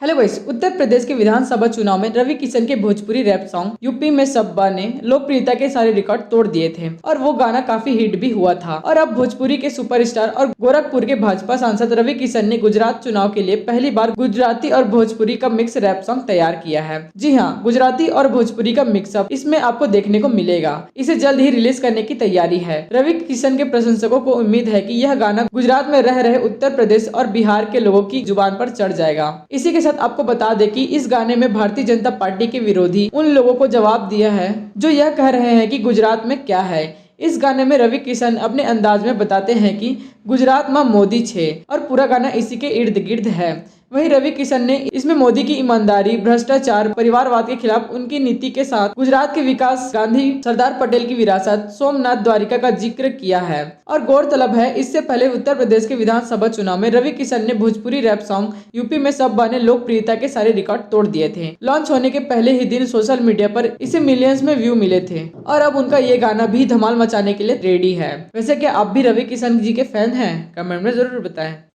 Hello guys, Uttar Pradesh के विधानसभा चुनाव में रवि किशन के भोजपुरी रैप सॉन्ग यूपी में सब्बा ने लोकप्रियता के सारे रिकॉर्ड तोड़ दिए थे और वो गाना काफी हिट भी हुआ था। और अब भोजपुरी के सुपरस्टार और गोरखपुर के भाजपा सांसद रवि किशन ने गुजरात चुनाव के लिए पहली बार गुजराती और भोजपुरी का मिक्स रैप सॉन्ग तैयार किया है। जी हाँ, गुजराती और भोजपुरी का मिक्सअप इसमें आपको देखने को मिलेगा। इसे जल्द ही रिलीज करने की तैयारी है। रवि किशन के प्रशंसकों को उम्मीद है कि यह गाना गुजरात में रह रहे उत्तर प्रदेश और बिहार के लोगों की जुबान पर चढ़ जाएगा। इसी के साथ आपको बता दें कि इस गाने में भारतीय जनता पार्टी के विरोधी उन लोगों को जवाब दिया है जो यह कह रहे हैं कि गुजरात में क्या है। इस गाने में रवि किशन अपने अंदाज में बताते हैं कि गुजरात में मोदी छे और पूरा गाना इसी के इर्द गिर्द है। वहीं रवि किशन ने इसमें मोदी की ईमानदारी, भ्रष्टाचार, परिवारवाद के खिलाफ उनकी नीति के साथ गुजरात के विकास, गांधी, सरदार पटेल की विरासत, सोमनाथ द्वारिका का जिक्र किया है। और गौरतलब है, इससे पहले उत्तर प्रदेश के विधानसभा चुनाव में रवि किशन ने भोजपुरी रैप सॉन्ग यूपी में सब्बा ने लोकप्रियता के सारे रिकॉर्ड तोड़ दिए थे। लॉन्च होने के पहले ही दिन सोशल मीडिया पर इसे मिलियंस में व्यू मिले थे और अब उनका ये गाना भी धमाल मचाने के लिए रेडी है। वैसे क्या आप भी रवि किशन जी के फैन हैं? कमेंट में जरूर बताएं।